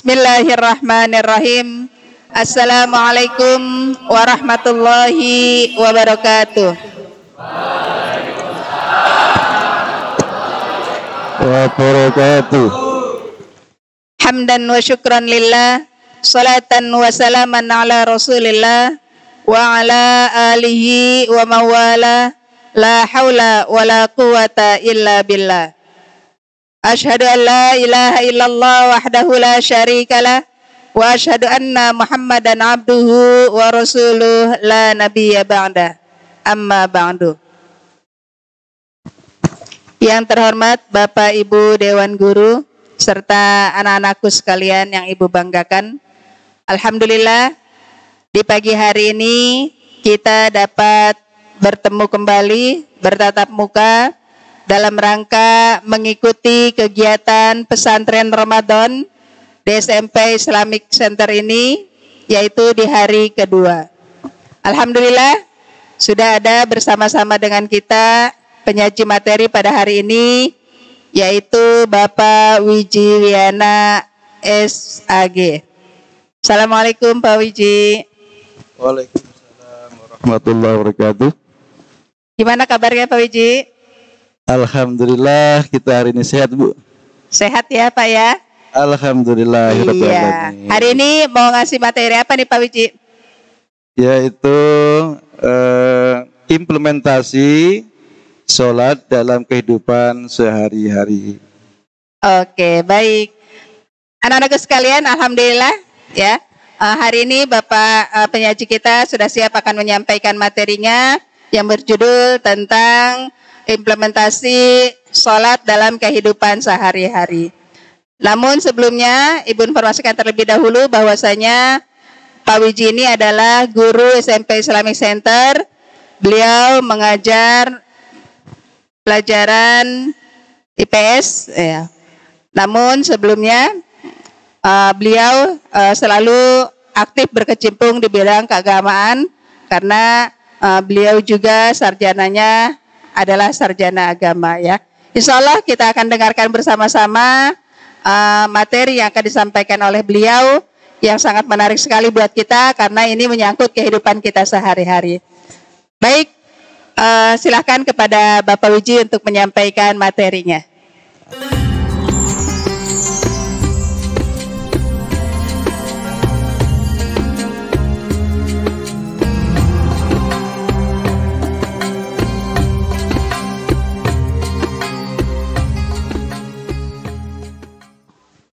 Bismillahirrahmanirrahim. Assalamualaikum warahmatullahi wabarakatuh. Hamdan wa syukran lillah, salatan wa salaman ala rasulillah wa ala alihi wa mawala, la hawla wa la quwata illa billah. Asyhadu an la ilaha illallah wahdahu la syarikalah wa asyhadu anna Muhammadan abduhu wa rasuluh la nabiyya ba'da. Amma ba'du. Yang terhormat Bapak Ibu Dewan Guru serta anak-anakku sekalian yang Ibu banggakan. Alhamdulillah di pagi hari ini kita dapat bertemu kembali, bertatap muka dalam rangka mengikuti kegiatan pesantren Ramadan di SMP Islamic Center ini, yaitu di hari kedua. Alhamdulillah sudah ada bersama-sama dengan kita penyaji materi pada hari ini, yaitu Bapak Wiji Wiana SAG. Assalamualaikum Pak Wiji. Waalaikumsalam warahmatullahi wabarakatuh. Gimana kabarnya Pak Wiji? Alhamdulillah kita hari ini sehat, Bu. Sehat ya Pak ya? Alhamdulillah. Iya. Hari ini mau ngasih materi apa nih Pak Wiji? Yaitu implementasi sholat dalam kehidupan sehari-hari. Oke, baik. Anak-anakku sekalian, alhamdulillah ya. Hari ini Bapak penyaji kita sudah siap akan menyampaikan materinya yang berjudul tentang implementasi sholat dalam kehidupan sehari-hari. Namun sebelumnya Ibu informasikan terlebih dahulu bahwasanya Pak Wiji ini adalah guru SMP Islamic Center. Beliau mengajar pelajaran IPS ya. Namun sebelumnya beliau selalu aktif berkecimpung di bidang keagamaan karena beliau juga sarjananya adalah sarjana agama ya. Insya Allah kita akan dengarkan bersama-sama materi yang akan disampaikan oleh beliau yang sangat menarik sekali buat kita karena ini menyangkut kehidupan kita sehari-hari. Baik, silakan kepada Bapak Wiji untuk menyampaikan materinya.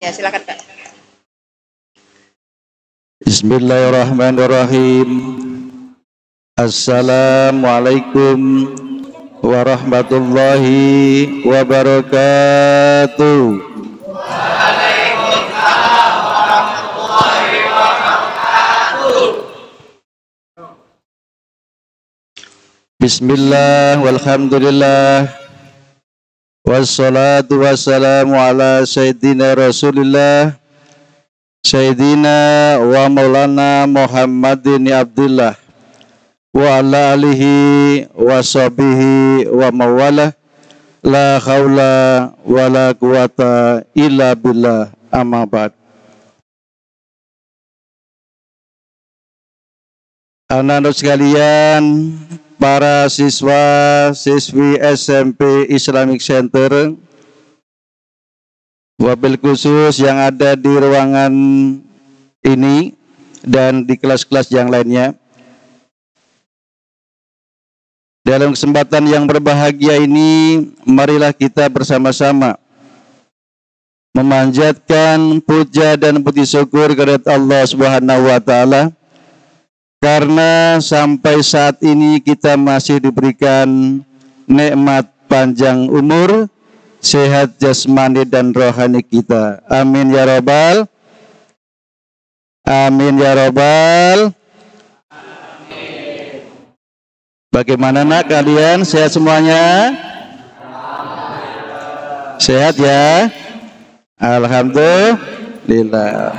Ya, silakan Pak. Bismillahirrahmanirrahim. Assalamualaikum warahmatullahi wabarakatuh. Waalaikumsalam warahmatullahi wabarakatuh. Bismillah walhamdulillah. Wassalatu wassalamu ala sayyidina Rasulillah Sayyidina wa maulana Muhammadin Abdullah wa ala alihi wa sahbihi wa mawala la khawla wa la quwata illa billah amma ba'd. Anak-anak sekalian, para siswa-siswi SMP Islamic Center, wabil khusus yang ada di ruangan ini dan di kelas-kelas yang lainnya. Dalam kesempatan yang berbahagia ini, marilah kita bersama-sama memanjatkan puja dan puji syukur kepada Allah Subhanahu wa taala karena sampai saat ini kita masih diberikan nikmat panjang umur, sehat jasmani dan rohani kita. Amin ya rabbal. Amin ya rabbal. Bagaimana nak kalian? Sehat semuanya? Sehat ya? Alhamdulillah.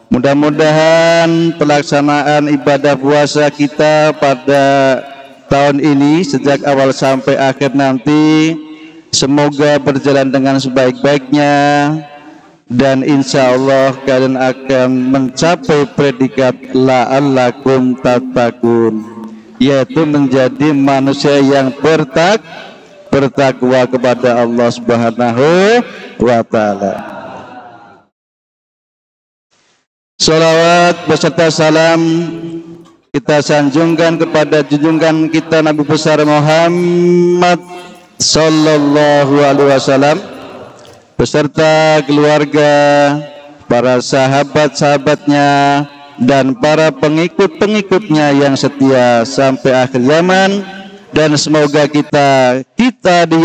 Mudah-mudahan pelaksanaan ibadah puasa kita pada tahun ini sejak awal sampai akhir nanti semoga berjalan dengan sebaik-baiknya dan insya Allah kalian akan mencapai predikat la'allakum tattaqun, yaitu menjadi manusia yang bertakwa kepada Allah Subhanahu wa taala. Salawat beserta salam kita sanjungkan kepada junjungan kita Nabi besar Muhammad sallallahu alaihi wasallam beserta keluarga, para sahabat-sahabatnya dan para pengikut-pengikutnya yang setia sampai akhir zaman. Dan semoga kita di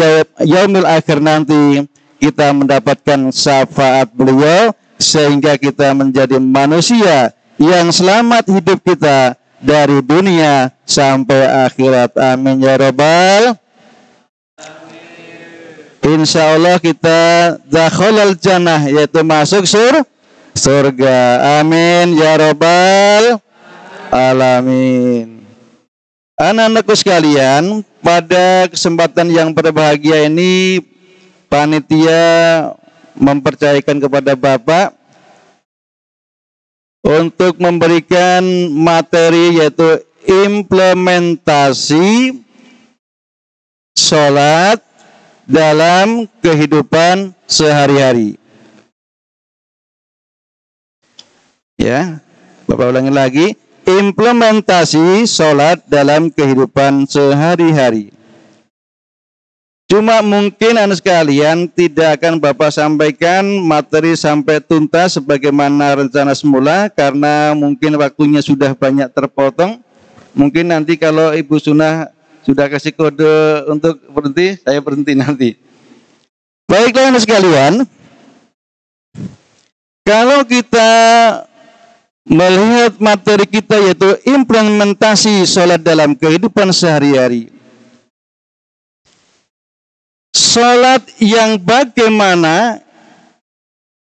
yaumil akhir nanti kita mendapatkan syafaat beliau sehingga kita menjadi manusia yang selamat hidup kita dari dunia sampai akhirat. Amin ya rabbal. Insya Allah kita dakhalal jannah, yaitu masuk surga. Amin ya rabbal alamin. Anak-anakku sekalian, pada kesempatan yang berbahagia ini panitia mempercayakan kepada Bapak untuk memberikan materi yaitu implementasi sholat dalam kehidupan sehari-hari. Ya, Bapak ulangi lagi. Implementasi sholat dalam kehidupan sehari-hari. Cuma mungkin anak sekalian tidak akan Bapak sampaikan materi sampai tuntas sebagaimana rencana semula karena mungkin waktunya sudah banyak terpotong. Mungkin nanti kalau Ibu Sunah sudah kasih kode untuk berhenti, saya berhenti nanti. Baiklah anak sekalian, kalau kita melihat materi kita yaitu implementasi sholat dalam kehidupan sehari-hari. Sholat yang bagaimana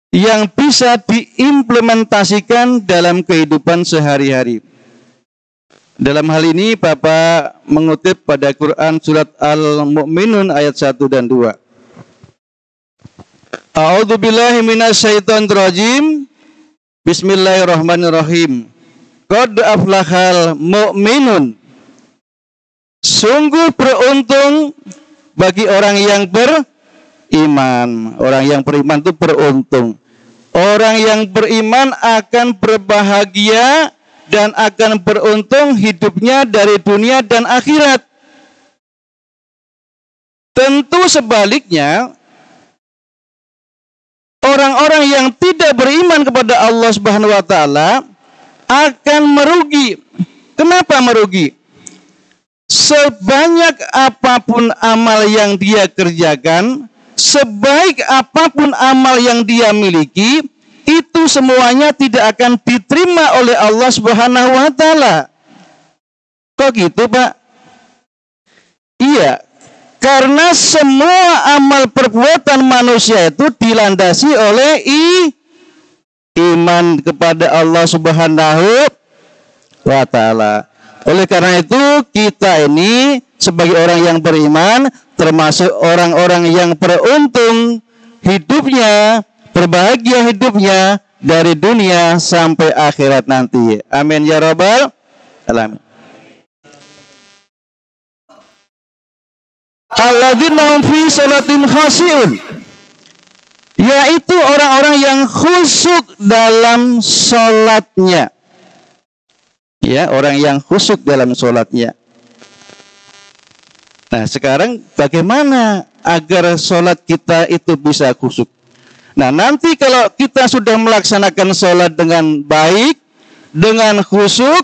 yang bisa diimplementasikan dalam kehidupan sehari-hari. Dalam hal ini Bapak mengutip pada Quran surat Al-Mu'minun ayat 1 dan 2. A'udzubillahi minasyaitonirrajim. Bismillahirrahmanirrahim. Qad aflahal mu'minun. Sungguh beruntung bagi orang yang beriman. Orang yang beriman itu beruntung. Orang yang beriman akan berbahagia dan akan beruntung hidupnya dari dunia dan akhirat. Tentu sebaliknya, orang-orang yang tidak beriman kepada Allah Subhanahu wa taala akan merugi. Kenapa merugi? Sebanyak apapun amal yang dia kerjakan, sebaik apapun amal yang dia miliki, itu semuanya tidak akan diterima oleh Allah Subhanahu wa taala. Kok gitu, Pak? Iya. Karena semua amal perbuatan manusia itu dilandasi oleh iman kepada Allah Subhanahu wa taala. Oleh karena itu kita ini sebagai orang yang beriman termasuk orang-orang yang beruntung hidupnya, berbahagia hidupnya dari dunia sampai akhirat nanti. Amin ya rabbal alamin. Alladzina hum fi sholatin khashi'un, yaitu orang-orang yang khusyuk dalam sholatnya. Ya, orang yang khusyuk dalam sholatnya. Nah, sekarang bagaimana agar sholat kita itu bisa khusyuk? Nah, nanti kalau kita sudah melaksanakan sholat dengan baik, dengan khusyuk,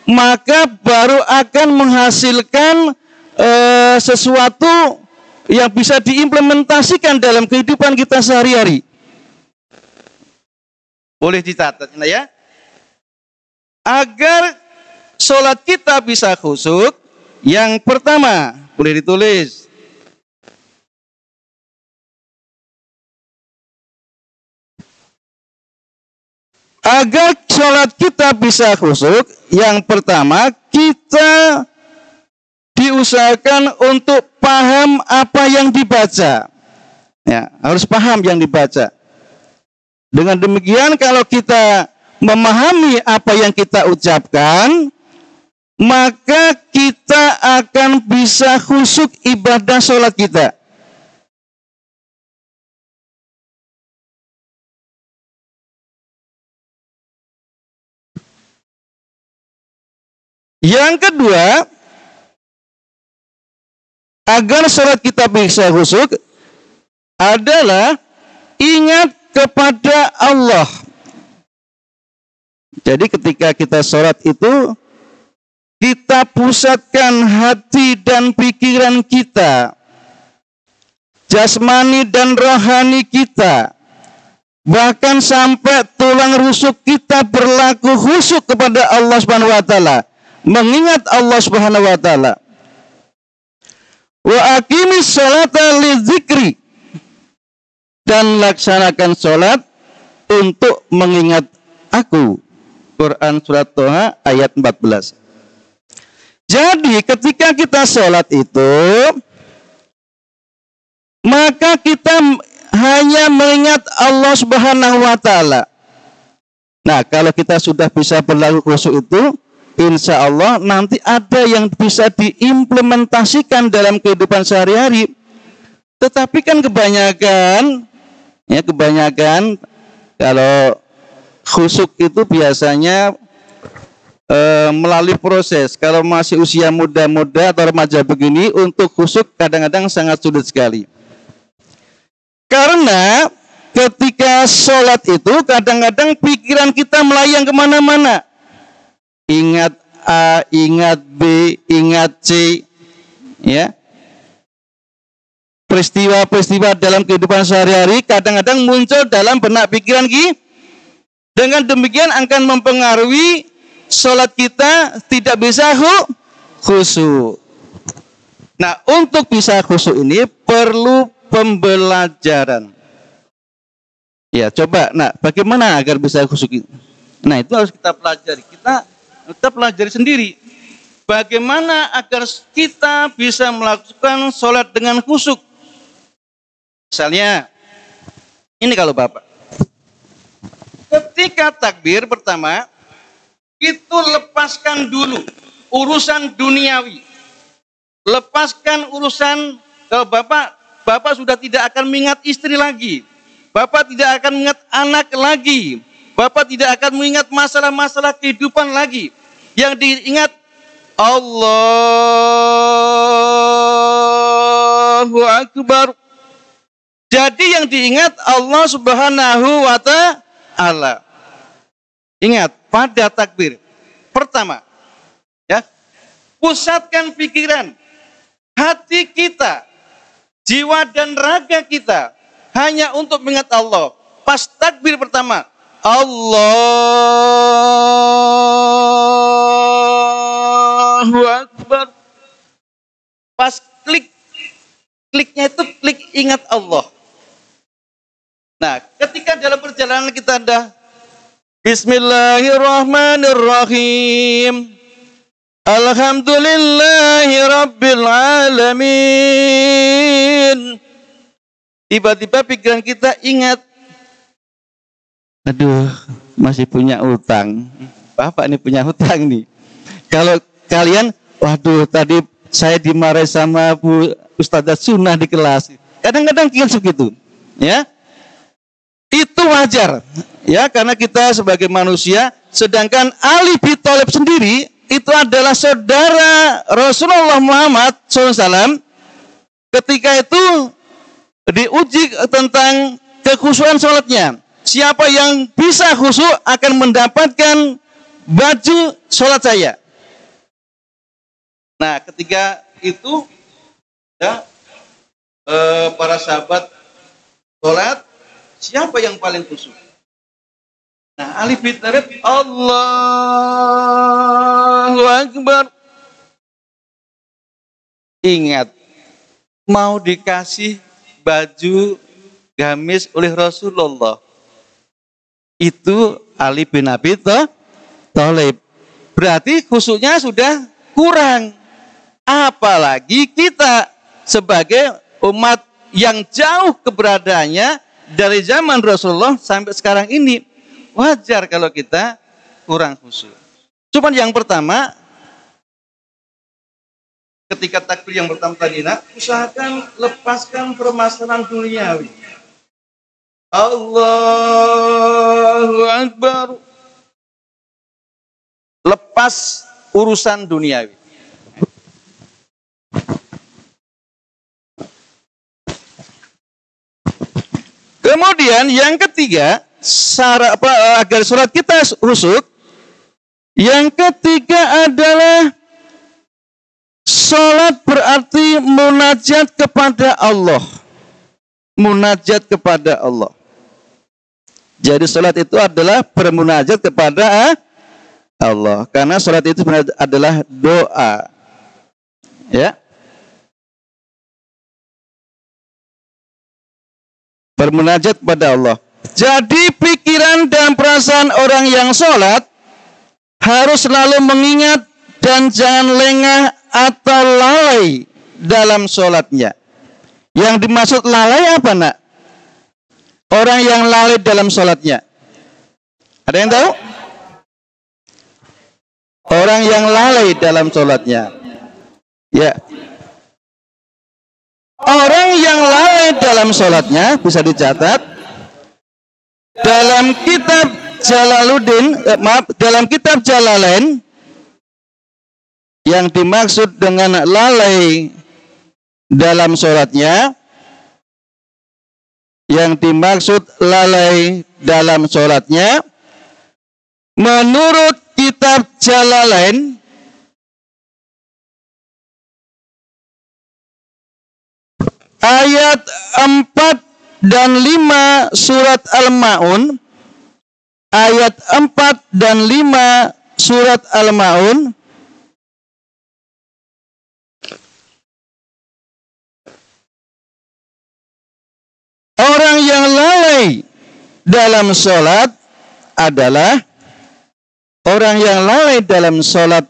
maka baru akan menghasilkan sesuatu yang bisa diimplementasikan dalam kehidupan kita sehari-hari. Boleh dicatat ya. Agar sholat kita bisa khusyuk, yang pertama boleh ditulis. Agar sholat kita bisa khusyuk, yang pertama kita diusahakan untuk paham apa yang dibaca. Ya, harus paham yang dibaca. Dengan demikian kalau kita memahami apa yang kita ucapkan, maka kita akan bisa khusyuk ibadah sholat kita. Yang kedua, agar sholat kita bisa khusyuk adalah ingat kepada Allah. Jadi ketika kita sholat itu, kita pusatkan hati dan pikiran kita, jasmani dan rohani kita, bahkan sampai tulang rusuk kita berlaku khusyuk kepada Allah Subhanahu wa taala, mengingat Allah Subhanahu wa taala. Wa aqimis sholata lidzikri, dan laksanakan sholat untuk mengingat aku. Quran surat Toha ayat 14. Jadi ketika kita sholat itu, maka kita hanya mengingat Allah Subhanahu wa taala. Nah, kalau kita sudah bisa berlaku khusyuk itu, insya Allah nanti ada yang bisa diimplementasikan dalam kehidupan sehari-hari. Tetapi kan kebanyakan kalau khusyuk itu biasanya melalui proses. Kalau masih usia muda-muda atau remaja begini, untuk khusyuk kadang-kadang sangat sulit sekali. Karena ketika sholat itu kadang-kadang pikiran kita melayang kemana-mana. Ingat A, ingat B, ingat C, ya. Peristiwa-peristiwa dalam kehidupan sehari-hari kadang-kadang muncul dalam benak pikiran kita. Dengan demikian akan mempengaruhi sholat kita tidak bisa khusyuk. Nah, untuk bisa khusyuk ini perlu pembelajaran. Ya, coba. Nah, bagaimana agar bisa khusyuk? Nah, itu harus kita pelajari. Kita pelajari sendiri. Bagaimana agar kita bisa melakukan sholat dengan khusyuk? Misalnya, ini kalau Bapak. Ketika takbir pertama, itu lepaskan dulu urusan duniawi. Lepaskan urusan, kalau Bapak sudah tidak akan mengingat istri lagi. Bapak tidak akan mengingat anak lagi. Bapak tidak akan mengingat masalah-masalah kehidupan lagi. Yang diingat Allahu Akbar. Jadi yang diingat Allah Subhanahu wa ta'ala. Ingat pada takbir pertama, ya, pusatkan pikiran, hati kita, jiwa dan raga kita hanya untuk mengingat Allah. Pas takbir pertama, Allahu Akbar. Pas kliknya itu klik ingat Allah. Nah, ketika dalam perjalanan kita ada Bismillahirrahmanirrahim, Alhamdulillahi Rabbil Alamin. Tiba-tiba pikiran kita ingat, aduh, masih punya utang. Bapak ini punya hutang nih. Kalau kalian, waduh, tadi saya dimarahi sama Bu Ustadzah Sunnah di kelas. Kadang-kadang kita segitu, ya. Itu wajar, ya, karena kita sebagai manusia. Sedangkan Ali bin Thalib sendiri itu adalah saudara Rasulullah Muhammad SAW. Ketika itu diuji tentang kekhusyuan sholatnya. Siapa yang bisa khusyuk akan mendapatkan baju sholat saya. Nah, ketika itu ya, para sahabat sholat, siapa yang paling khusyuk? Nah, Ali bin Thalib, Allahu Akbar. Ingat, mau dikasih baju gamis oleh Rasulullah. Itu Ali bin Abi Thalib. Berarti khusyuknya sudah kurang. Apalagi kita sebagai umat yang jauh keberadaannya dari zaman Rasulullah sampai sekarang ini. Wajar kalau kita kurang khusyuk. Cuman yang pertama, ketika takbir yang pertama tadi, usahakan lepaskan permasalahan duniawi. Allahu Akbar. Lepas urusan duniawi. Kemudian yang ketiga, agar sholat kita khusyuk, yang ketiga adalah sholat berarti munajat kepada Allah. Munajat kepada Allah. Jadi sholat itu adalah bermunajat kepada Allah. Karena sholat itu adalah doa. Ya. Bermunajat kepada Allah. Jadi pikiran dan perasaan orang yang sholat harus selalu mengingat dan jangan lengah atau lalai dalam sholatnya. Yang dimaksud lalai apa, nak? Orang yang lalai dalam sholatnya. Ada yang tahu? Orang yang lalai dalam sholatnya. Ya. Orang yang lalai dalam sholatnya bisa dicatat dalam kitab dalam kitab Jalalain, yang dimaksud dengan lalai dalam sholatnya, menurut kitab Jalalain, ayat 4 dan 5 surat Al-Ma'un, ayat 4 dan 5 surat Al-Ma'un, orang yang lalai dalam sholat adalah orang yang mengakhirkan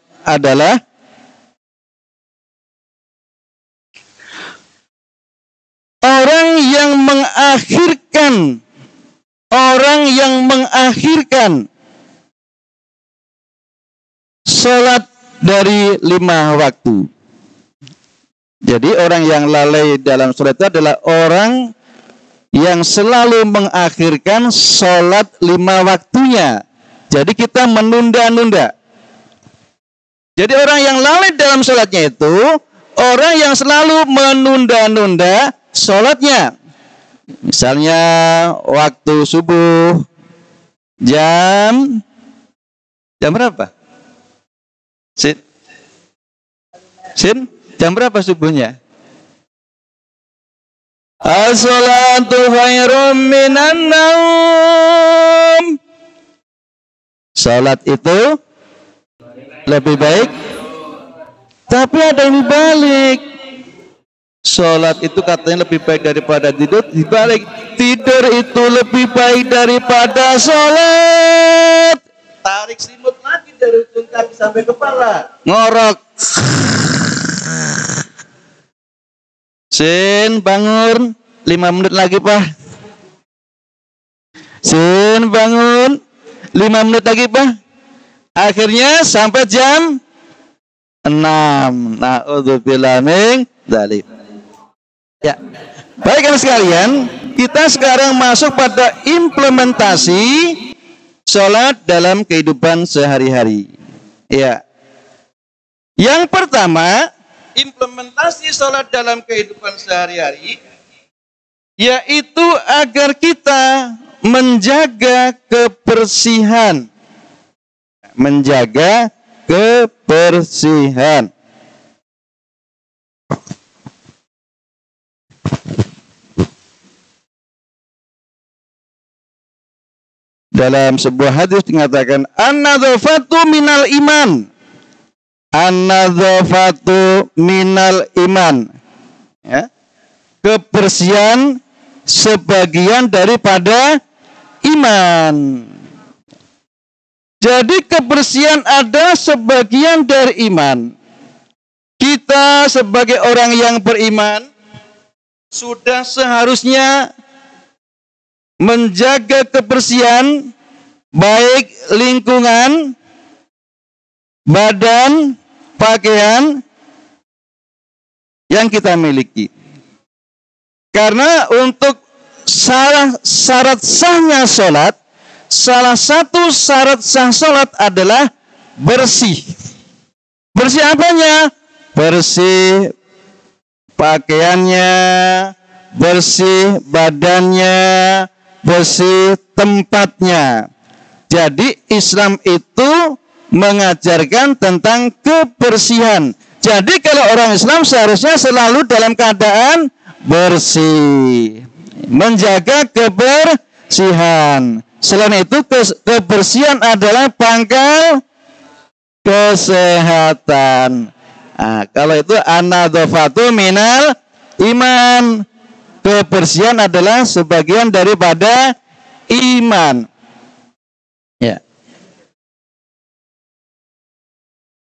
sholat dari 5 waktu. Jadi orang yang lalai dalam sholat itu adalah orang yang selalu mengakhirkan sholat 5 waktunya. Jadi kita menunda-nunda. Jadi orang yang lalai dalam sholatnya itu orang yang selalu menunda-nunda sholatnya. Misalnya waktu subuh jam berapa? Sin? Jam berapa subuhnya? As-salatu khairum minan naum. Salat itu lebih baik. Tapi ada yang dibalik. Salat itu katanya lebih baik daripada tidur. Dibalik, tidur itu lebih baik daripada salat. Tarik selimut lagi dari ujung kaki sampai kepala. Ngorok. Sin, bangun. 5 menit lagi, Pak. Sin, bangun. 5 menit lagi, Pak. Akhirnya sampai jam 6. Na'udzubillah min dzalik. Ya. Baik, kan sekalian, kita sekarang masuk pada implementasi sholat dalam kehidupan sehari-hari. Ya. Yang pertama, implementasi sholat dalam kehidupan sehari-hari yaitu agar kita menjaga kebersihan. Menjaga kebersihan. Dalam sebuah hadis dikatakan an-nadzafatu minal iman. An-nadzafatu minal iman. Ya. Kebersihan sebagian daripada iman. Jadi kebersihan adalah sebagian dari iman. Kita sebagai orang yang beriman sudah seharusnya menjaga kebersihan baik lingkungan, badan, pakaian yang kita miliki. Karena untuk syarat sahnya sholat, salah satu syarat sah sholat adalah bersih. Bersih apanya? Bersih pakaiannya, bersih badannya, bersih tempatnya. Jadi Islam itu mengajarkan tentang kebersihan. Jadi kalau orang Islam seharusnya selalu dalam keadaan bersih, menjaga kebersihan. Selain itu kebersihan adalah pangkal kesehatan. Nah, kalau itu an-nadzafatu minal iman. Kebersihan adalah sebagian daripada iman. Ya.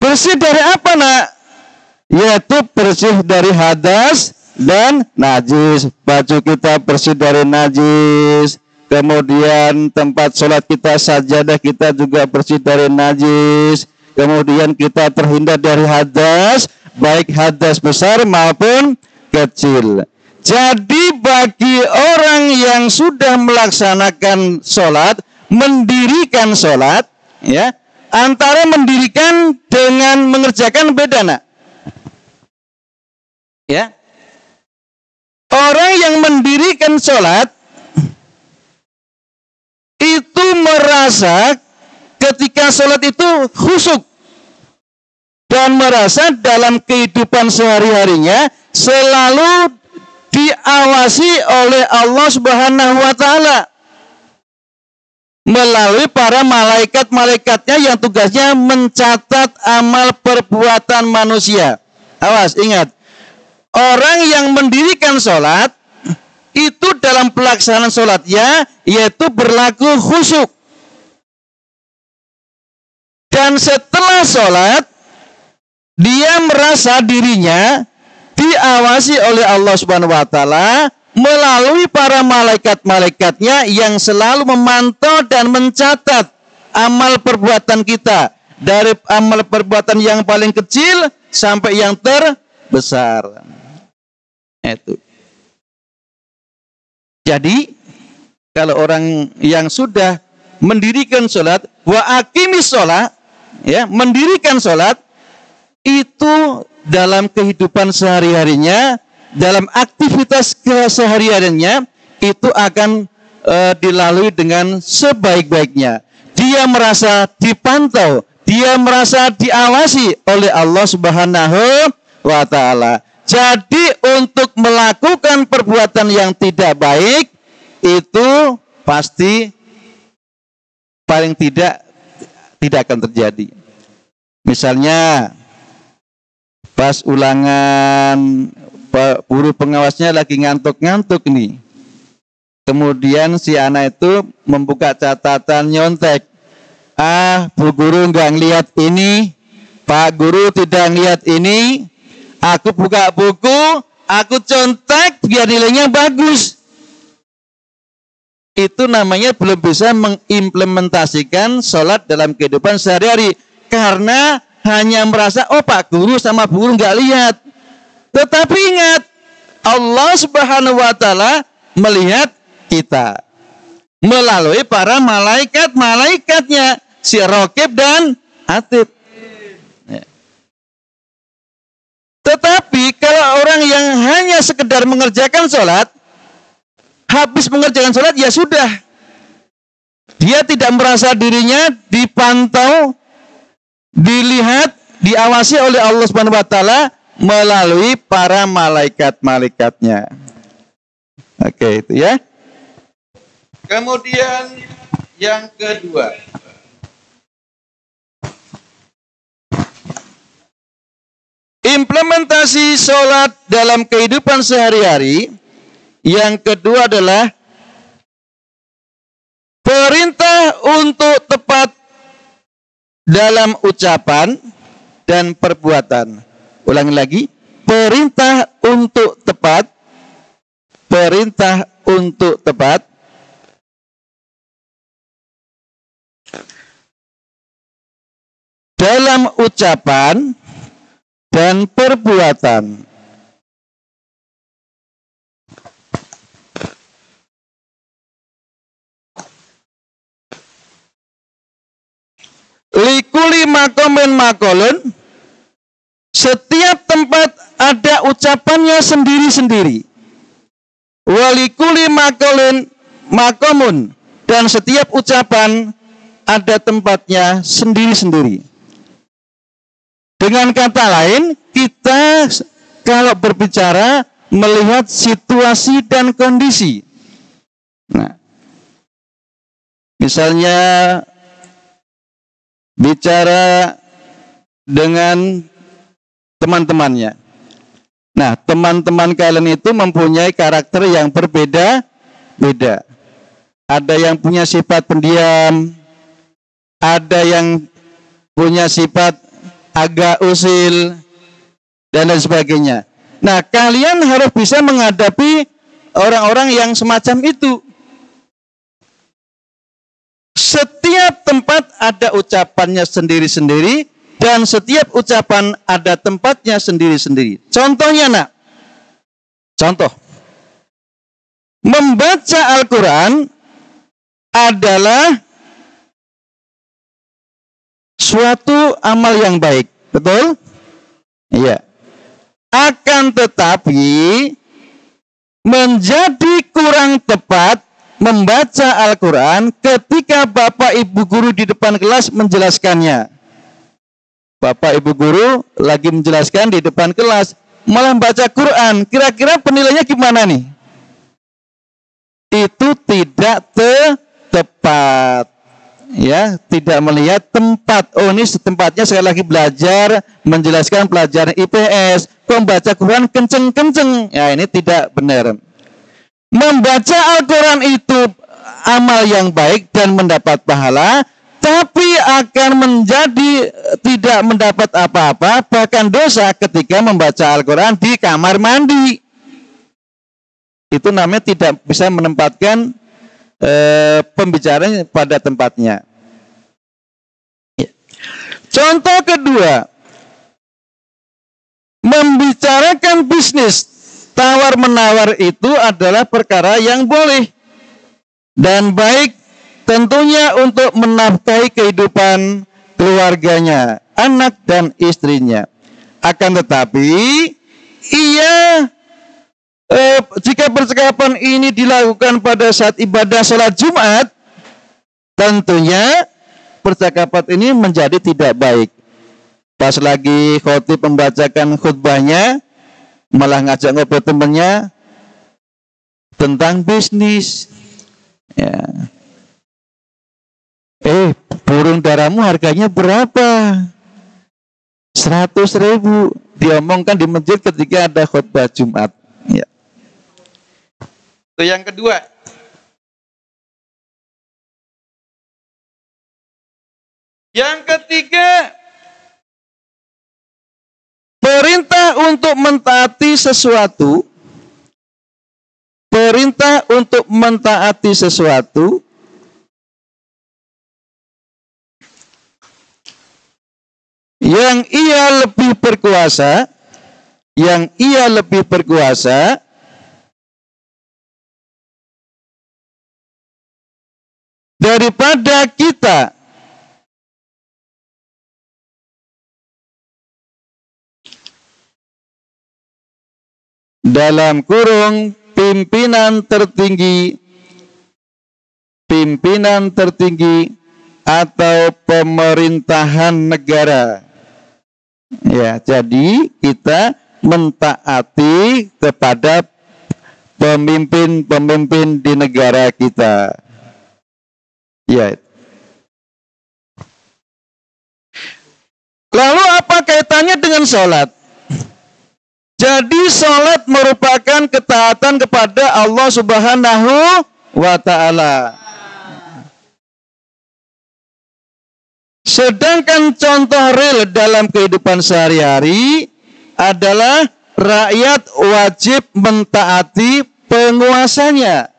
Bersih dari apa, nak? Yaitu bersih dari hadas dan najis. Baju kita bersih dari najis. Kemudian tempat sholat kita, sajadah kita juga bersih dari najis. Kemudian kita terhindar dari hadas, baik hadas besar maupun kecil. Jadi bagi orang yang sudah melaksanakan sholat, mendirikan sholat, ya, antara mendirikan dengan mengerjakan beda, nak. Ya, orang yang mendirikan sholat itu merasa ketika sholat itu khusyuk dan merasa dalam kehidupan sehari-harinya selalu diawasi oleh Allah Subhanahu wa taala melalui para malaikat-malaikatnya yang tugasnya mencatat amal perbuatan manusia. Awas, ingat, orang yang mendirikan sholat itu dalam pelaksanaan sholatnya yaitu berlaku khusyuk. Dan setelah sholat dia merasa dirinya diawasi oleh Allah Subhanahu wa taala melalui para malaikat-malaikatnya yang selalu memantau dan mencatat amal perbuatan kita, dari amal perbuatan yang paling kecil sampai yang terbesar. Itu. Jadi kalau orang yang sudah mendirikan sholat, wa aqimis sholat, ya, mendirikan sholat itu dalam kehidupan sehari-harinya, dalam aktivitas kesehariannya itu akan dilalui dengan sebaik-baiknya. Dia merasa dipantau, dia merasa diawasi oleh Allah Subhanahu wa taala. Jadi untuk melakukan perbuatan yang tidak baik itu pasti paling tidak akan terjadi. Misalnya pas ulangan, guru pengawasnya lagi ngantuk-ngantuk nih. Kemudian si anak itu membuka catatan, nyontek. Bu guru nggak ngeliat ini, Pak guru tidak ngeliat ini. Aku buka buku, aku contek biar nilainya bagus. Itu namanya belum bisa mengimplementasikan sholat dalam kehidupan sehari-hari. Karena hanya merasa, oh Pak guru sama Bu guru nggak lihat. Tetapi ingat, Allah Subhanahu wa taala melihat kita melalui para malaikat-malaikatnya, si Raqib dan Atid. Tetapi kalau orang yang hanya sekedar mengerjakan sholat, habis mengerjakan sholat ya sudah. Dia tidak merasa dirinya dipantau, dilihat, diawasi oleh Allah Subhanahu wa taala melalui para malaikat-malaikatnya. Oke, itu ya. Kemudian yang kedua, implementasi sholat dalam kehidupan sehari-hari. Yang kedua adalah perintah untuk tepat dalam ucapan dan perbuatan. Ulangi lagi, perintah untuk tepat, perintah untuk tepat, dalam ucapan dan perbuatan. Likuli makomen makolun, setiap tempat ada ucapannya sendiri-sendiri. Walikuli makolun makomun, dan setiap ucapan ada tempatnya sendiri-sendiri. Dengan kata lain, kita kalau berbicara melihat situasi dan kondisi. Nah, misalnya bicara dengan teman-temannya. Nah, teman-teman kalian itu mempunyai karakter yang berbeda-beda. Ada yang punya sifat pendiam, ada yang punya sifat agak usil, dan lain sebagainya. Nah, kalian harus bisa menghadapi orang-orang yang semacam itu. Setiap tempat ada ucapannya sendiri-sendiri, dan setiap ucapan ada tempatnya sendiri-sendiri. Contohnya, nak. Contoh. Membaca Al-Quran adalah suatu amal yang baik. Betul? Iya. Akan tetapi menjadi kurang tepat membaca Al-Quran ketika Bapak Ibu Guru di depan kelas menjelaskannya. Bapak Ibu Guru lagi menjelaskan di depan kelas, malah baca Quran. Kira-kira penilaiannya gimana nih? Itu tidak tepat. Ya, tidak melihat tempat. Oh, ini tempatnya sekali lagi belajar, menjelaskan pelajaran IPS. Kok baca Quran kenceng-kenceng? Ya, ini tidak benar. Membaca Al-Quran itu amal yang baik dan mendapat pahala, tapi akan menjadi tidak mendapat apa-apa, bahkan dosa ketika membaca Al-Quran di kamar mandi. Itu namanya tidak bisa menempatkan pembicaraan pada tempatnya. Contoh kedua, membicarakan bisnis. Tawar-menawar itu adalah perkara yang boleh dan baik tentunya untuk menafkahi kehidupan keluarganya, anak dan istrinya. Akan tetapi, jika percakapan ini dilakukan pada saat ibadah sholat Jumat, tentunya percakapan ini menjadi tidak baik. Pas lagi khotib membacakan khutbahnya, malah ngajak ngobrol temannya tentang bisnis. Ya. Burung daramu harganya berapa? 100.000. Diomongkan di masjid ketika ada khutbah Jumat. Ya. Itu yang kedua. Yang ketiga, perintah untuk mentaati sesuatu. Perintah untuk mentaati sesuatu yang ia lebih berkuasa, daripada kita. Dalam kurung pimpinan tertinggi atau pemerintahan negara. Ya, jadi kita mentaati kepada pemimpin di negara kita. Ya. Lalu apa kaitannya dengan sholat? Jadi sholat merupakan ketaatan kepada Allah Subhanahu wa Ta'ala. Sedangkan contoh real dalam kehidupan sehari-hari adalah rakyat wajib mentaati penguasanya.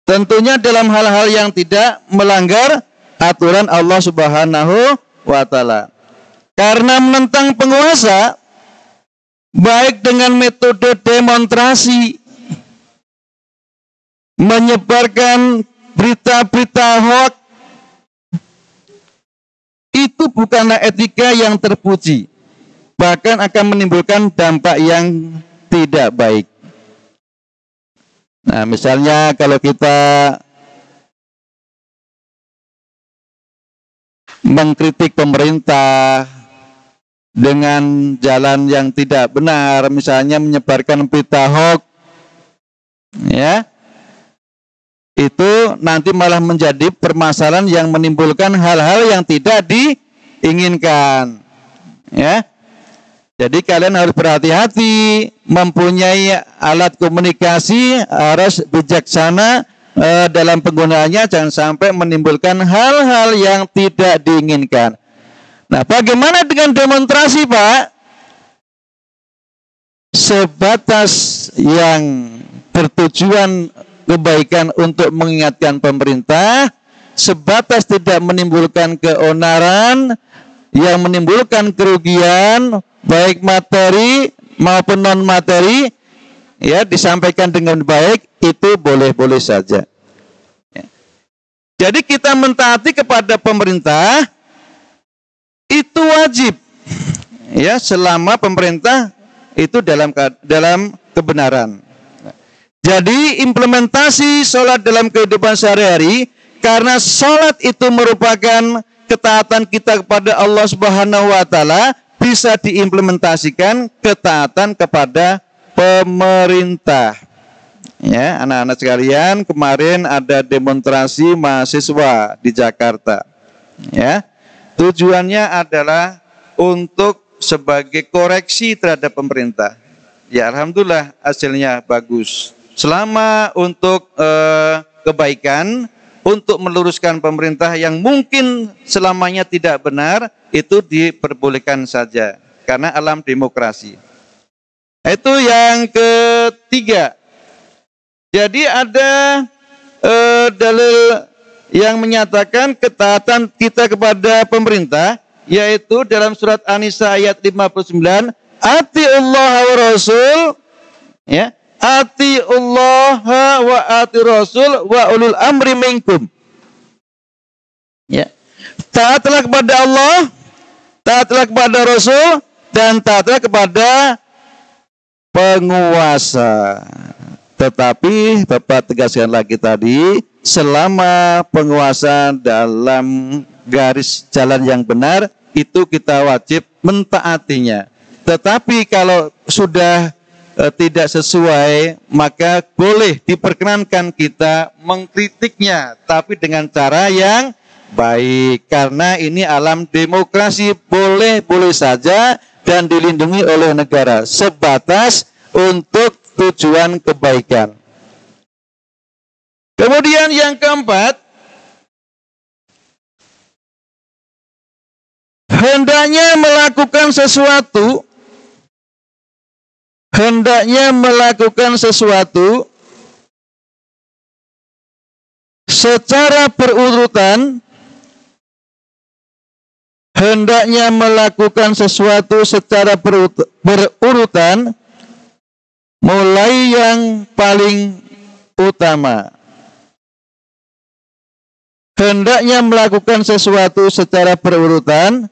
Tentunya dalam hal-hal yang tidak melanggar aturan Allah Subhanahu wa Ta'ala. Karena menentang penguasa, baik dengan metode demonstrasi, menyebarkan berita-berita hoax, itu bukanlah etika yang terpuji, bahkan akan menimbulkan dampak yang tidak baik. Nah, misalnya kalau kita mengkritik pemerintah dengan jalan yang tidak benar, misalnya menyebarkan berita hoax, ya, itu nanti malah menjadi permasalahan yang menimbulkan hal-hal yang tidak diinginkan. Ya, jadi kalian harus berhati-hati, mempunyai alat komunikasi harus bijaksana dalam penggunaannya, jangan sampai menimbulkan hal-hal yang tidak diinginkan. Nah, bagaimana dengan demonstrasi, Pak? Sebatas yang bertujuan kebaikan untuk mengingatkan pemerintah, sebatas tidak menimbulkan keonaran yang menimbulkan kerugian baik materi maupun non materi, ya, disampaikan dengan baik, itu boleh-boleh saja. Jadi kita mentaati kepada pemerintah itu wajib, ya, selama pemerintah itu dalam kebenaran. Jadi implementasi sholat dalam kehidupan sehari-hari, karena sholat itu merupakan ketaatan kita kepada Allah Subhanahu wa Ta'ala, bisa diimplementasikan ketaatan kepada pemerintah. Ya, anak-anak sekalian, kemarin ada demonstrasi mahasiswa di Jakarta. Ya, tujuannya adalah untuk sebagai koreksi terhadap pemerintah. Ya, alhamdulillah hasilnya bagus. Selama untuk kebaikan, untuk meluruskan pemerintah yang mungkin selamanya tidak benar, itu diperbolehkan saja, karena alam demokrasi. Itu yang ketiga. Jadi ada dalil yang menyatakan ketaatan kita kepada pemerintah, yaitu dalam surat An-Nisa ayat 59, Atiullah wa Rasul, ya, Atiullah wa ati Rasul wa ulul amri minkum. Ya. Taatlah kepada Allah, taatlah kepada Rasul, dan taatlah kepada penguasa. Tetapi Bapak tegaskan lagi tadi, selama penguasa dalam garis jalan yang benar, itu kita wajib mentaatinya. Tetapi kalau sudah tidak sesuai, maka boleh diperkenankan kita mengkritiknya, tapi dengan cara yang baik. Karena ini alam demokrasi, boleh saja dan dilindungi oleh negara, sebatas untuk tujuan kebaikan. Kemudian yang keempat, hendaknya melakukan sesuatu secara berurutan, mulai yang paling utama. Hendaknya melakukan sesuatu secara berurutan,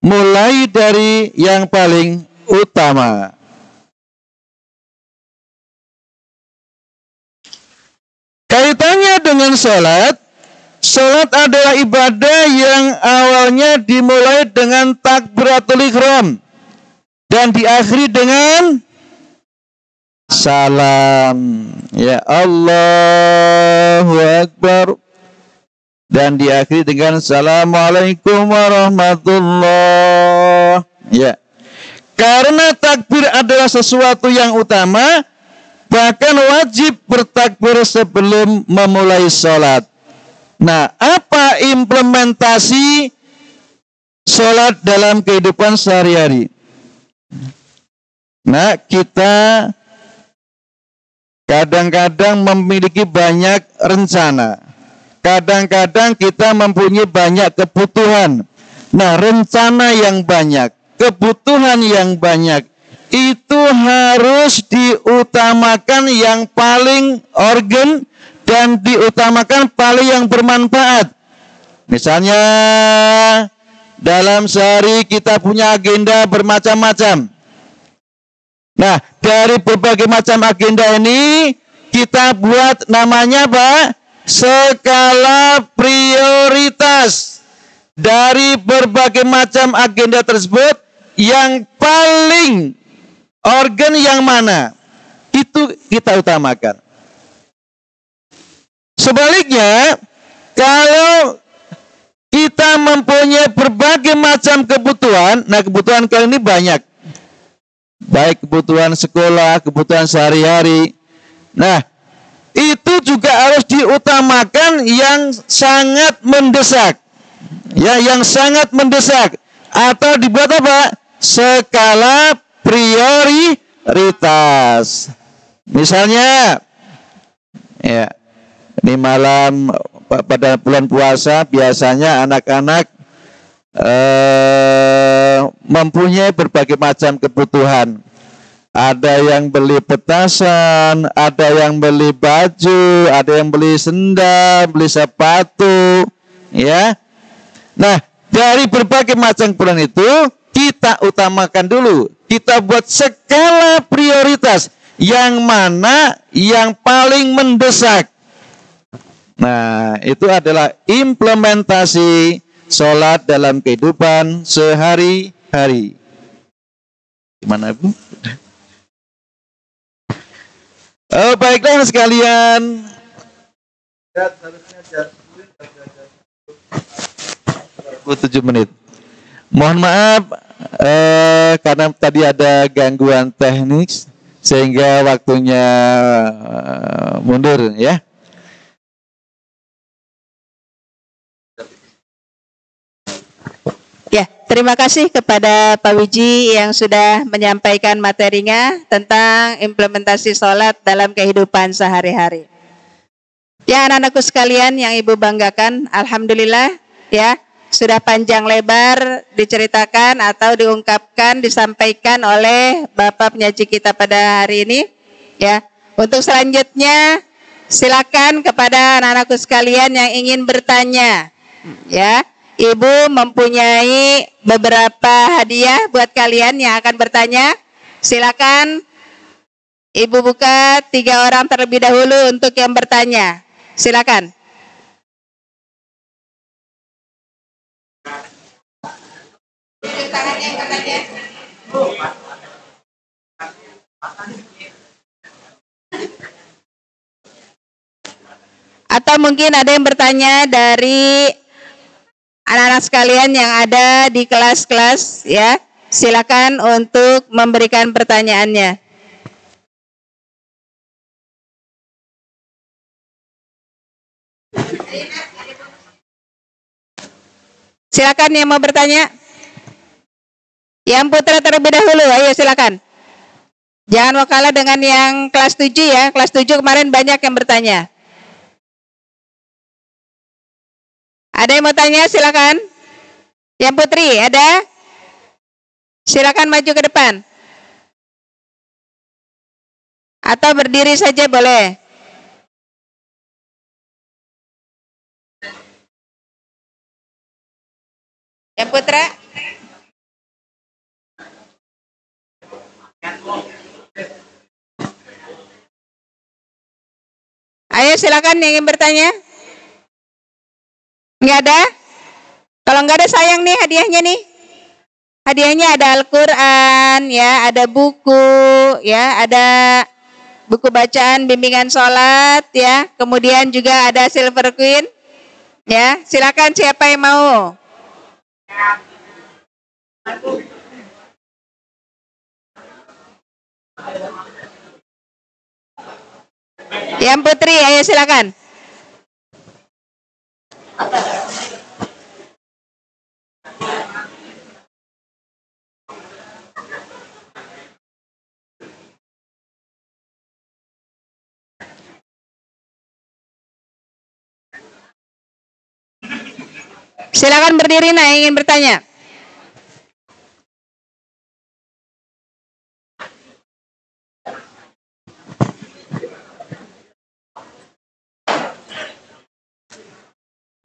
mulai dari yang paling utama. Kaitannya dengan sholat, sholat adalah ibadah yang awalnya dimulai dengan takbiratul ihram dan diakhiri dengan salam. Ya, Allahu Akbar. Dan diakhiri dengan Assalamualaikum warahmatullah. Ya. Karena takbir adalah sesuatu yang utama, bahkan wajib bertakbir sebelum memulai sholat. Nah, apa implementasi sholat dalam kehidupan sehari-hari? Nah, kita kadang-kadang memiliki banyak rencana. Kadang-kadang kita mempunyai banyak kebutuhan. Nah, rencana yang banyak, kebutuhan yang banyak, itu harus diutamakan yang paling urgen dan diutamakan paling yang bermanfaat. Misalnya, dalam sehari kita punya agenda bermacam-macam. Nah, dari berbagai macam agenda ini, kita buat namanya apa? Skala prioritas. Dari berbagai macam agenda tersebut, yang paling urgen yang mana? Itu kita utamakan. Sebaliknya, kalau kita mempunyai berbagai macam kebutuhan, nah kebutuhan kali ini banyak. Baik kebutuhan sekolah, kebutuhan sehari-hari. Nah, itu juga harus diutamakan yang sangat mendesak. Ya, yang sangat mendesak. Atau dibuat apa? Skala prioritas. Misalnya, ya, ini malam pada bulan puasa biasanya anak-anak mempunyai berbagai macam kebutuhan. Ada yang beli petasan, ada yang beli baju, ada yang beli sendal, beli sepatu, ya. Nah, dari berbagai macam kebutuhan itu kita utamakan dulu. Kita buat skala prioritas yang mana yang paling mendesak. Nah, itu adalah implementasi sholat dalam kehidupan sehari-hari. Gimana, Bu? Oh, baiklah sekalian. 7 menit. Mohon maaf karena tadi ada gangguan teknis sehingga waktunya mundur ya. Ya, terima kasih kepada Pak Wiji yang sudah menyampaikan materinya tentang implementasi sholat dalam kehidupan sehari-hari. Ya, anak-anakku sekalian yang Ibu banggakan, alhamdulillah ya, sudah panjang lebar diceritakan atau diungkapkan, disampaikan oleh Bapak penyaji kita pada hari ini. Ya, untuk selanjutnya silakan kepada anak-anakku sekalian yang ingin bertanya. Ya, Ibu mempunyai beberapa hadiah buat kalian yang akan bertanya. Silakan Ibu buka 3 orang terlebih dahulu untuk yang bertanya. Silakan. Atau mungkin ada yang bertanya dari anak-anak sekalian yang ada di kelas-kelas ya. Silakan untuk memberikan pertanyaannya. Silakan yang mau bertanya. Yang putra terlebih dahulu, ayo silakan. Jangan mau kalah dengan yang kelas 7 ya. Kelas 7 kemarin banyak yang bertanya. Ada yang mau tanya, silakan. Yang putri, ada? Silakan maju ke depan. Atau berdiri saja boleh. Yang putra? Ayo silakan yang ingin bertanya. Nggak ada? Kalau nggak ada sayang nih hadiahnya nih. Hadiahnya ada Al-Quran, ya, ada buku, ya, ada buku bacaan bimbingan sholat, ya. Kemudian juga ada Silver Queen, ya. Silakan siapa yang mau. Yang Putri, ayo silakan. Silakan berdiri, nah, yang ingin bertanya.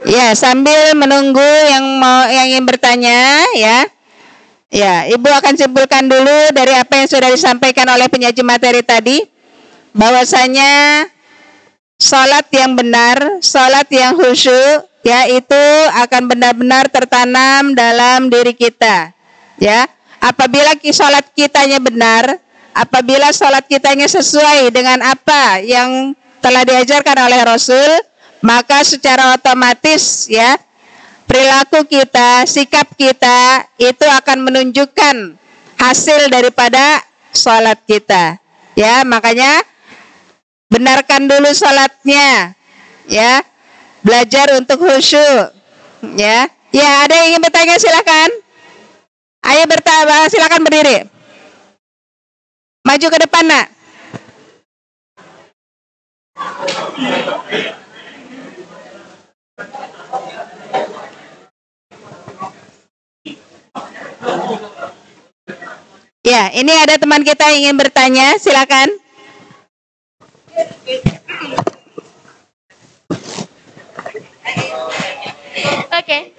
Ya, sambil menunggu yang ingin bertanya, ya. Ya, Ibu akan simpulkan dulu dari apa yang sudah disampaikan oleh penyaji materi tadi, bahwasanya salat yang benar, salat yang khusyuk, ya, itu akan benar-benar tertanam dalam diri kita. Ya, apabila salat kitanya benar, apabila salat kitanya sesuai dengan apa yang telah diajarkan oleh Rasul, maka secara otomatis, ya, perilaku kita, sikap kita itu akan menunjukkan hasil daripada salat kita. Ya, makanya benarkan dulu salatnya, ya. Belajar untuk khusyuk, ya. Ya, ada yang ingin bertanya silakan. Ayo bertanya, silakan berdiri. Maju ke depan, Nak. Ya, ini ada teman kita yang ingin bertanya, silakan. Oke,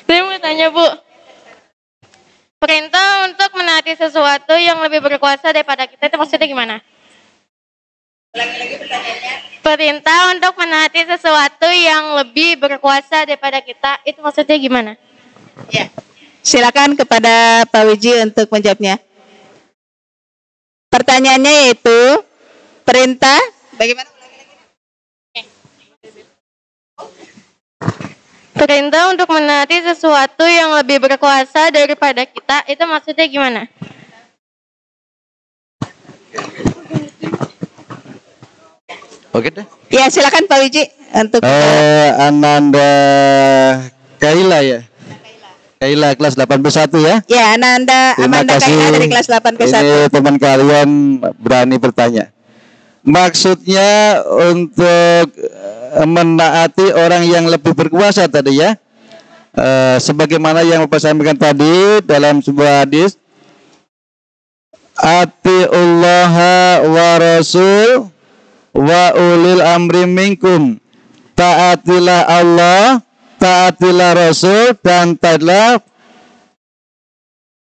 saya mau tanya Bu. Perintah untuk menaati sesuatu yang lebih berkuasa daripada kita itu maksudnya gimana? Lagi-lagi pertanyaannya. Perintah untuk menaati sesuatu yang lebih berkuasa daripada kita itu maksudnya gimana? Ya, silakan kepada Pak Wiji untuk menjawabnya. Pertanyaannya yaitu perintah bagaimana? Perintah untuk menaati sesuatu yang lebih berkuasa daripada kita itu maksudnya gimana? Oke deh. Ya, silakan Pak Wiji untuk Ananda Kaila ya. Kaila kelas 81 ya. Ya, Amanda Kaila dari kelas 8 ke 1. Ini teman kalian berani bertanya. Maksudnya untuk menaati orang yang lebih berkuasa tadi ya. Sebagaimana yang Bapak sampaikan tadi dalam sebuah hadis, atiullaha wa rasul wa ulil amri minkum. Taatilah Allah, taatilah Rasul, dan taatilah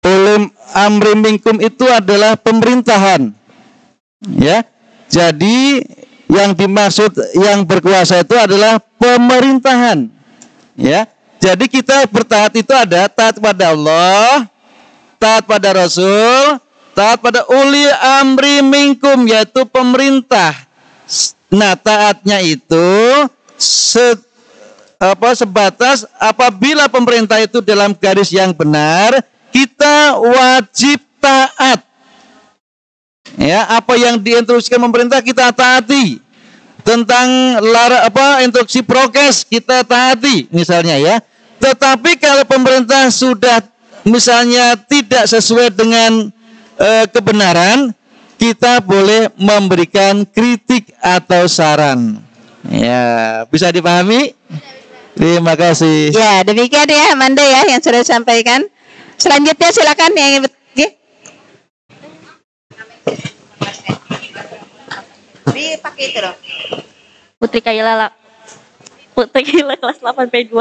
ulil amri minkum, itu adalah pemerintahan. Ya. Jadi yang dimaksud yang berkuasa itu adalah pemerintahan. Ya. Jadi kita bertaat itu ada taat pada Allah, taat pada Rasul, taat pada uli amri minkum, yaitu pemerintah. Nah, taatnya itu sebatas apabila pemerintah itu dalam garis yang benar, kita wajib taat. Ya, apa yang diinstruksikan pemerintah kita taati. Tentang instruksi prokes kita taati misalnya ya. Tetapi kalau pemerintah sudah misalnya tidak sesuai dengan kebenaran, kita boleh memberikan kritik atau saran. Ya, bisa dipahami? Terima kasih. Ya, demikian ya Amanda ya yang sudah disampaikan. Selanjutnya silakan yang ingin dipakai itu dong. Putri Kaila kelas 8 P2.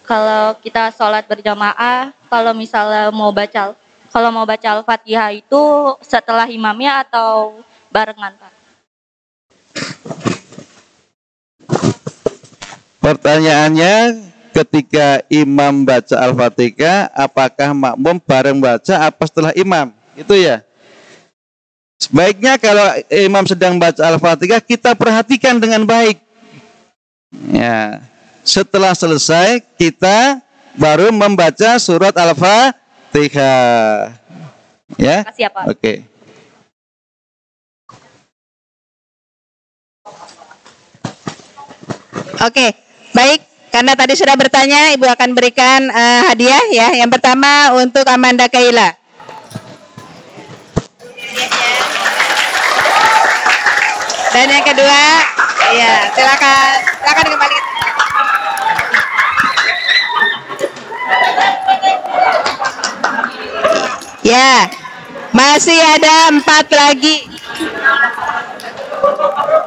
Kalau kita sholat berjamaah, kalau misalnya mau baca Al-Fatihah itu setelah imamnya atau barengan Pak? Pertanyaannya, ketika imam baca Al-Fatihah, apakah makmum bareng baca apa setelah imam? Itu ya. Sebaiknya kalau imam sedang baca Al-Fatihah, kita perhatikan dengan baik. Ya. Setelah selesai, kita baru membaca surat Al-Fatihah. Ya. Terima kasih ya, Pak. Oke. Oke, baik. Karena tadi sudah bertanya, Ibu akan berikan hadiah ya. Yang pertama untuk Amanda Kaila. Dan yang kedua, ya silakan kembali. Ya, masih ada 4 lagi.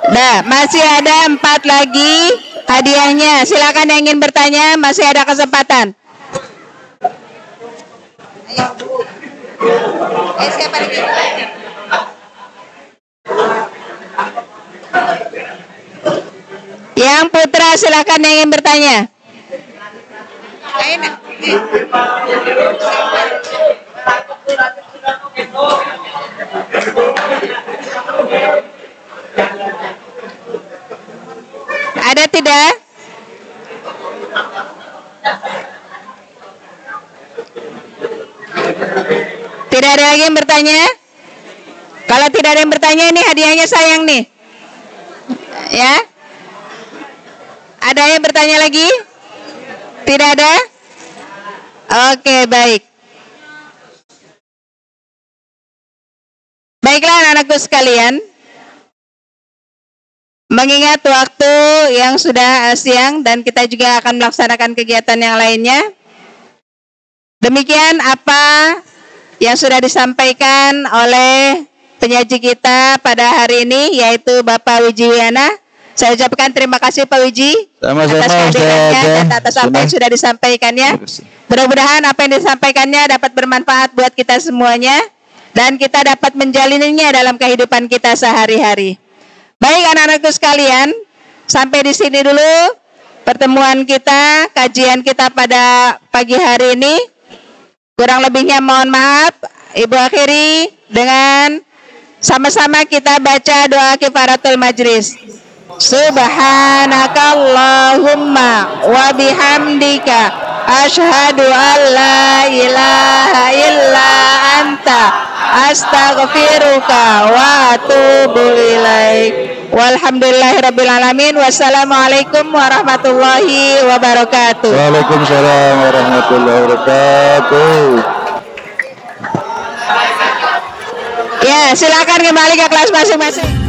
Nah, masih ada 4 lagi hadiahnya. Silakan yang ingin bertanya, masih ada kesempatan. Ayo, siapa lagi? Yang putra silakan yang ingin bertanya. Ayo, ada tidak? Tidak ada lagi yang bertanya? Kalau tidak ada yang bertanya, ini hadiahnya sayang nih. Ya? Ada yang bertanya lagi? Tidak ada? Oke, baik. Baiklah anak-anakku sekalian. Mengingat waktu yang sudah siang dan kita juga akan melaksanakan kegiatan yang lainnya. Demikian apa yang sudah disampaikan oleh penyaji kita pada hari ini, yaitu Bapak Wiji Wiana. Saya ucapkan terima kasih Pak Wiji atas kehadirannya dan atas apa yang sudah disampaikannya. Mudah-mudahan apa yang disampaikannya dapat bermanfaat buat kita semuanya dan kita dapat menjalininya dalam kehidupan kita sehari-hari. Baik anak-anakku sekalian, sampai di sini dulu pertemuan kita, kajian kita pada pagi hari ini. Kurang lebihnya mohon maaf. Ibu akhiri dengan sama-sama kita baca doa kifaratul majlis. Subhanakallahumma wa bihamdika asyhadu an la ilaha illa anta astaghfiruka wa atubu ilaik. Walhamdulillahirabbil alamin. Wassalamualaikum warahmatullahi wabarakatuh. Waalaikumsalam warahmatullahi wabarakatuh. Ya, silakan kembali ke kelas masing-masing.